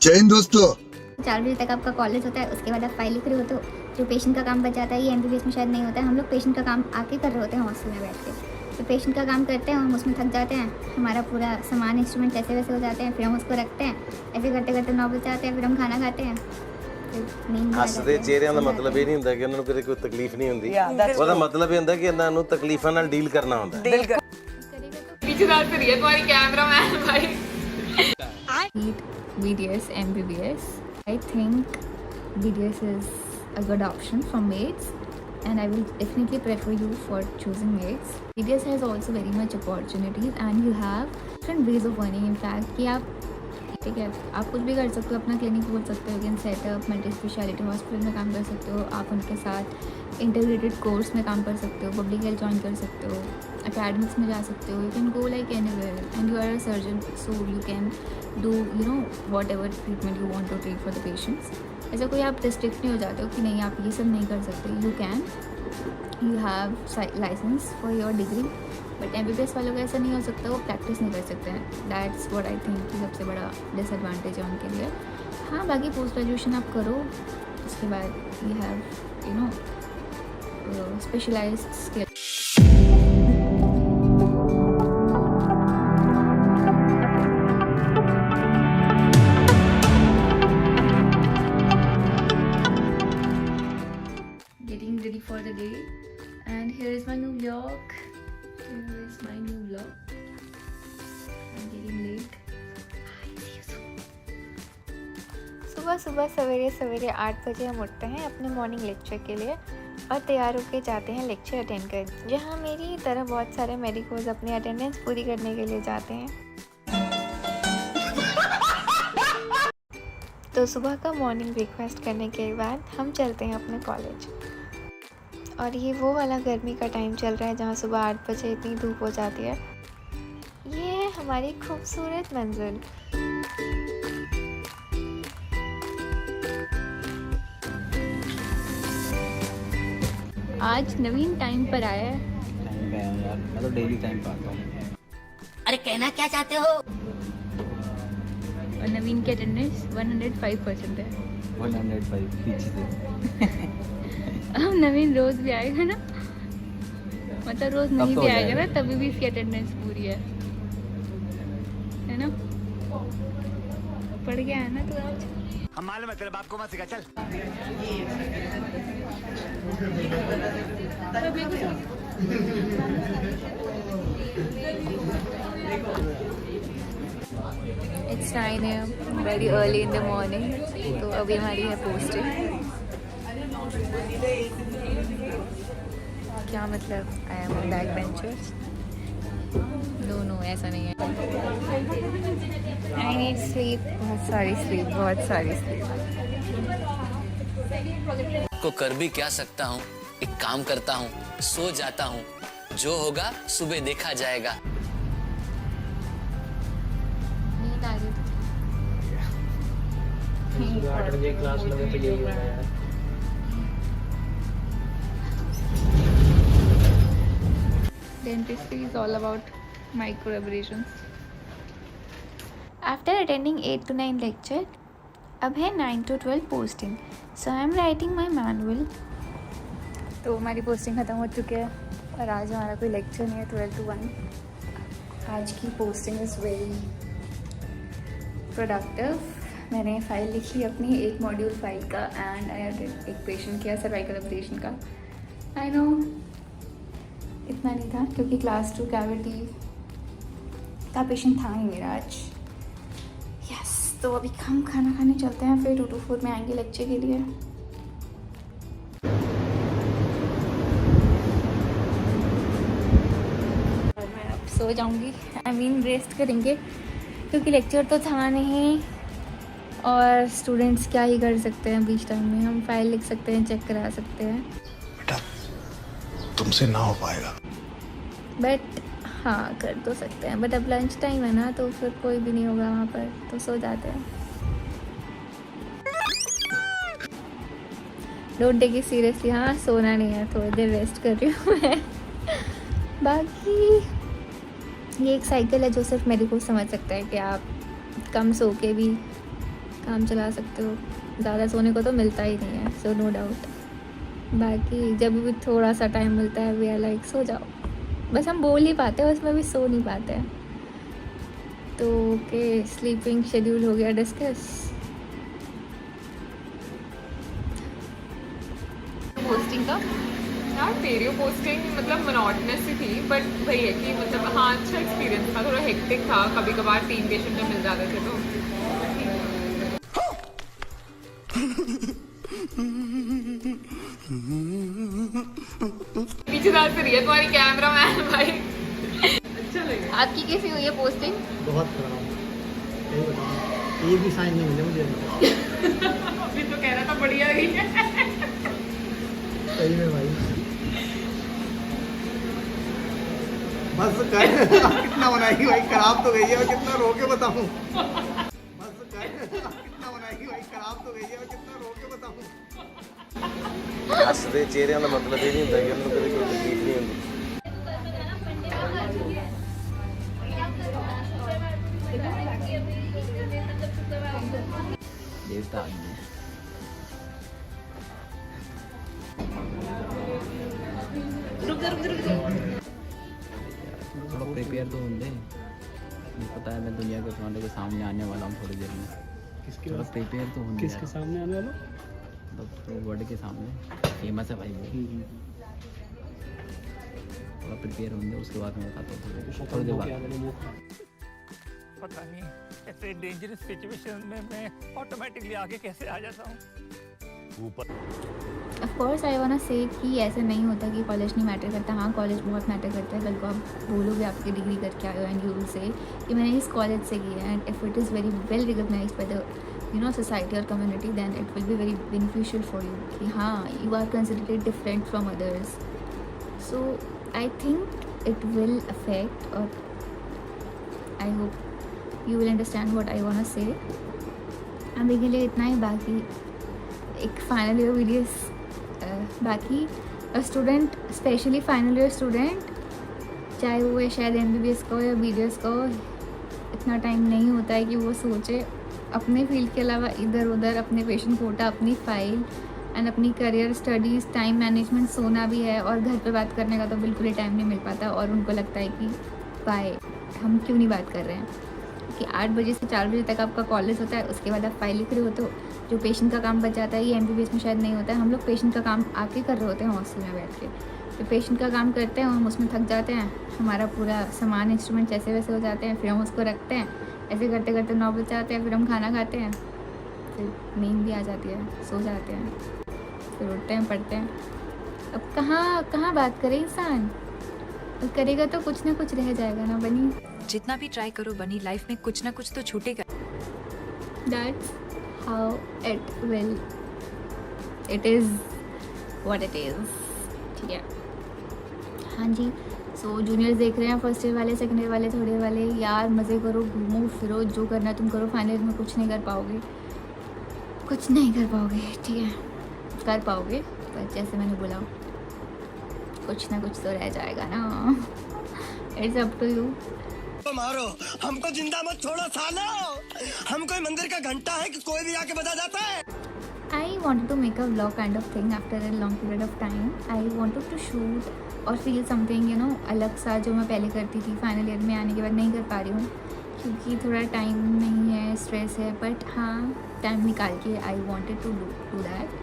जय हिंद दोस्तों। 4 बजे तक आपका कॉलेज होता है, उसके बाद आप फाइल लिख रहे हो, तो जो पेशेंट का काम बच जाता है ये एमबीबीएस में शायद नहीं होता है। हम लोग पेशेंट का काम आके कर रहे होते हैं हॉस्टल में बैठ के, तो पेशेंट का काम करते हैं, हम उसमें थक जाते हैं, हमारा पूरा सामान इंस्ट्रूमेंट ऐसे वैसे हो जाते हैं, फिर हम उसको रखते हैं, ऐसे करते करते 9 बज जाते हैं, फिर हम खाना खाते हैं। ਹੱਸਦੇ ਚਿਹਰਿਆਂ ਦਾ ਮਤਲਬ ਇਹ ਨਹੀਂ ਹੁੰਦਾ ਕਿ ਉਹਨਾਂ ਨੂੰ ਕਦੇ ਕੋਈ ਤਕਲੀਫ ਨਹੀਂ ਹੁੰਦੀ, ਉਹਦਾ ਮਤਲਬ ਇਹ ਹੁੰਦਾ ਕਿ ਇਹਨਾਂ ਨੂੰ ਤਕਲੀਫਾਂ ਨਾਲ ਡੀਲ ਕਰਨਾ ਹੁੰਦਾ ਹੈ। पीछे बात करिए तुम्हारी कैमरामैन भाई। BDS MBBS. I think BDS is a good option for maids, and I will definitely prefer you for choosing maids. BDS has also very much opportunities, and you have different ways of earning. In fact, कि आप ठीक है, आप कुछ भी कर सकते हो, अपना क्लिनिक खोल सकते हो, can setup multi speciality hospital में काम कर सकते हो, आप उनके साथ इंटीग्रेटेड कोर्स में काम कर सकते हो, पब्लिक हेल्थ ज्वाइन कर सकते हो, अकेडमिक्स में जा सकते हो, you can go like anywhere, and you are a surgeon, so you can do whatever treatment you want to treat for the patients. ऐसा कोई आप डिस्ट्रिक्ट नहीं हो जाते हो कि नहीं आप ये सब नहीं कर सकते, you can, you have license for your degree. But MBBS वालों का ऐसा नहीं हो सकता, वो प्रैक्टिस नहीं कर सकते हैं। दैट्स व्हाट आई थिंक कि सबसे बड़ा डिसएडवांटेज है उनके लिए। हाँ, बाकी पोस्ट ग्रेजुएशन आप करो, उसके बाद you have specialised skill. Getting ready for the day, and here is my new vlog. Here is my new vlog. I'm getting late. See you soon. सुबह सुबह सवेरे सवेरे 8 बजे हम उठते हैं अपने मॉर्निंग लेक्चर के लिए और तैयार होके जाते हैं लेक्चर अटेंड करने, जहाँ मेरी तरह बहुत सारे मेडिकोज अपनी अटेंडेंस पूरी करने के लिए जाते हैं। तो सुबह का मॉर्निंग ब्रेकफास्ट करने के बाद हम चलते हैं अपने कॉलेज। और ये वो वाला गर्मी का टाइम चल रहा है जहाँ सुबह 8 बजे इतनी धूप हो जाती है। ये है हमारी खूबसूरत मंजिल। आज नवीन टाइम पर आया है। मैं तो डेली टाइम पर आता हूँ। अरे कहना क्या चाहते हो? और नवीन की अटेंडेंस 105% है। 105 पीछे से। अब नवीन रोज भी आएगा ना, मतलब रोज नहीं तो भी हो आएगा ना, जाएगा। तभी भी इसकी अटेंडेंस पूरी है ना। पढ़ गया है ना तू आज। हम मालूम है तेरे बाप को मत सिखा, चल। It's 9 AM, very early in the morning. तो अभी हमारी है पोस्टिंग। क्या मतलब I am back benchers? No ऐसा नहीं है। आई नीड स्लीप, बहुत सारी स्लीप। को कर भी क्या सकता हूँ, एक काम करता हूँ, सो जाता हूँ, जो होगा सुबह देखा जाएगा। नींद आ रही थी। 8 बजे क्लास लगे तो यही होगा यार। Dentistry is all about micro abrasions. After attending 8 to 9 lecture, अब है 9 to 12 posting. So I am writing my manual. तो हमारी पोस्टिंग ख़त्म हो चुकी है और आज हमारा कोई लेक्चर नहीं है 12 to 1। आज की पोस्टिंग इज़ वेरी प्रोडक्टिव। मैंने फाइल लिखी अपनी एक मॉड्यूल फाइल का, एंड आई हैव एक पेशेंट किया सर्वाइकल ऑपरेशन का। आई नो इतना नहीं था क्योंकि क्लास 2 कैविटी का पेशेंट था ही मेरा आज। यस, तो अभी हम खाना खाने चलते हैं, फिर 2 to 4 में आएंगे लेक्चर के लिए। और मैं अब सो जाऊंगी, आई मीन रेस्ट करेंगे क्योंकि लेक्चर तो था नहीं, और स्टूडेंट्स क्या ही कर सकते हैं बीच टाइम में। हम फाइल लिख सकते हैं, चेक करा सकते हैं, बेटा तुमसे ना हो पाएगा। बट हाँ कर तो सकते हैं। बट अब लंच टाइम है ना, तो फिर कोई भी नहीं होगा वहाँ पर, तो सो जाते हैं। Don't take it seriously. हाँ, सोना नहीं है, थोड़ी देर रेस्ट कर रही हूँ मैं। बाकी ये एक साइकिल है जो सिर्फ मेरे को समझ सकता है कि आप कम सो के भी काम चला सकते हो। ज़्यादा सोने को तो मिलता ही नहीं है, सो नो डाउट। बाकी जब भी थोड़ा सा टाइम मिलता है वी आर लाइक सो जाओ, बस हम बोल ही पाते हैं, उसमें भी सो नहीं पाते हैं। तो ओके, स्लीपिंग शेड्यूल हो गया डिस्कस। पोस्टिंग का यार, वीडियो पोस्टिंग मतलब मोनोटनस ही थी, बट वही है कि मतलब हाँ अच्छा एक्सपीरियंस था। थोड़ा हेक्टिक था, कभी कभार 3 पेशेंट जब मिल जाते थे तो पीछे दाल से रही है तुम्हारी कैमरा मैन भाई। अच्छा लगे। आपकी कैसी हुई है पोस्टिंग? बहुत खराब, यही बताऊँ, एक भी साइन नहीं मिले मुझे अभी तो कह रहा था बढ़िया रही है। सही में भाई। बस कर कितना बनाएगी भाई, खराब तो गई है, और कितना रो के बताऊं। बस कर कितना बनाएगी भाई, खराब तो गई है, और कितना रो के बताऊं। ਹੱਸਦੇ ਚਿਹਰਿਆਂ ਦਾ ਮਤਲਬ ਇਹ ਨਹੀਂ ਹੁੰਦਾ ਕਿ ਉਹਨਾਂ ਨੂੰ ਕਦੇ ਕੋਈ ਤਕਲੀਫ ਨਹੀਂ ਹੁੰਦੀ। देवता आदमी है। थोड़ा प्रिपेयर तो होंगे, मुझे पता है मैं दुनिया के वालों के सामने आने वाला हूँ थोड़ी देर में। थोड़ा प्रिपेयर तो होंगे। किसके सामने आने वाला? मतलब वर्ल्ड के सामने फेमस है भाई वो। थोड़ा प्रिपेयर होंगे, उसके बाद मैं बताता हूँ थोड़ी देर बाद। पता नहीं ऐसे डेंजरस सिचुएशन में मैं ऑटोमेटिकली आगे कैसे आ जाता हूँ। Of course I want to say कि ऐसा नहीं होता कि कॉलेज नहीं मैटर करता। हाँ, कॉलेज बहुत मैटर करता है। कल को आप बोलोगे आपकी डिग्री करके आए हो एंड यू विल से कि मैंने इस कॉलेज से की है, and if it is very well recognised by the society और community, then it will be very beneficial for you कि हाँ you are considered different from others. So I think it will affect, और I hope you will understand what I want to say. अभी के लिए इतना ही। बाकी एक फाइनल ईयर वीडियोस, बाकी student, specially final year student, चाहे वो शायद MBBS का हो या BDS का हो, इतना टाइम नहीं होता है कि वो सोचे अपने फील्ड के अलावा इधर उधर अपने पेशेंट कोटा, अपनी फाइल एंड अपनी करियर, स्टडीज़, टाइम मैनेजमेंट, सोना भी है, और घर पे बात करने का तो बिल्कुल ही टाइम नहीं मिल पाता। और उनको लगता है कि बाय, हम क्यों नहीं बात कर रहे हैं, कि 8 बजे से 4 बजे तक आपका कॉलेज होता है, उसके बाद आप फाइल लिख रहे होते हो। जो पेशेंट का काम बच जाता है ये MBBS में शायद नहीं होता है। हम लोग पेशेंट का काम आके कर रहे होते हैं हॉस्टल में बैठ के। जो पेशेंट का काम करते हैं हम उसमें थक जाते हैं, हमारा पूरा सामान, इंस्ट्रूमेंट जैसे वैसे हो जाते हैं, फिर हम उसको रखते हैं, ऐसे करते करते 9 बज जाते हैं, फिर हम खाना खाते हैं, फिर नींद भी आ जाती है, सो जाते हैं, फिर उठते हैं, पढ़ते हैं। अब कहाँ बात करे इंसान, करेगा तो कुछ ना कुछ रह जाएगा ना बनी। जितना भी ट्राई करो बनी, लाइफ में कुछ ना कुछ तो छूटेगा। That's how it will. It is what it is. ठीक है। हाँ जी, सो जूनियर्स देख रहे हैं, फर्स्ट ईयर वाले, सेकंड ईयर वाले, थर्ड ईयर वाले, यार मज़े करो, घूमो फिरो, जो करना तुम करो। फाइनल ईयर में कुछ नहीं कर पाओगे, कुछ नहीं कर पाओगे, ठीक है, कर पाओगे पर जैसे मैंने बोला कुछ ना कुछ तो रह जाएगा ना। It's up to you. तो मारो हमको, जिंदा मत छोड़ो सालो। हम कोई मंदिर का घंटा है कि कोई भी आके बजा जाता है। I wanted to make a vlog kind of thing after a long period of time. I wanted to shoot और feel something, you know, अलग सा जो मैं पहले करती थी। फाइनल ईयर में आने के बाद नहीं कर पा रही हूँ क्योंकि थोड़ा टाइम नहीं है, स्ट्रेस है, बट हाँ टाइम निकाल के I wanted to do that.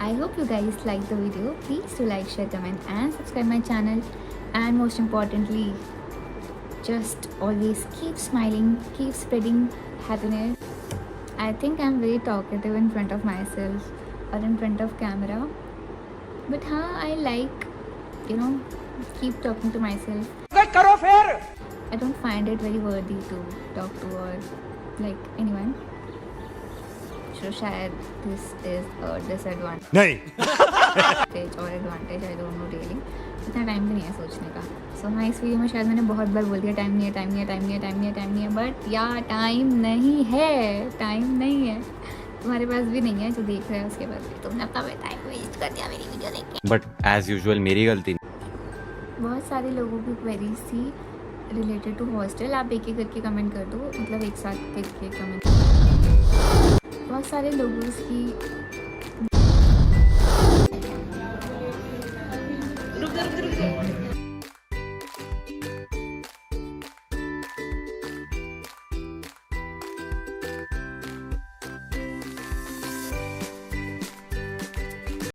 I hope you guys liked the video. Please do like, share, comment and subscribe my channel, and most importantly, just always keep smiling, keep spreading happiness. I think I'm very talkative in front of myself or in front of camera, but हाँ I like, you know, keep talking to myself. करो फिर। I don't find it very worthy to talk to or like anyone. So शायद this is a disadvantage. नहीं और advantage, I don't know really. इतना time भी नहीं है सोचने का। सो हाँ, इस वीडियो में शायद मैंने बहुत बार बोल दिया टाइम नहीं है, टाइम नहीं है, टाइम नहीं है, टाइम नहीं है, टाइम नहीं है, बट यार टाइम नहीं है, टाइम नहीं है। तुम्हारे पास भी नहीं है जो देख रहे हैं, उसके बाद तुमने अपना टाइम वेस्ट कर दिया मेरी वीडियो देख के। बट एज यूजुअल मेरी गलती। बहुत सारे लोगों की क्वेरीज थी रिलेटेड टू हॉस्टल आप एक एक करके कमेंट कर दो, मतलब एक साथ करके कमेंट। बहुत सारे लोगों की रुक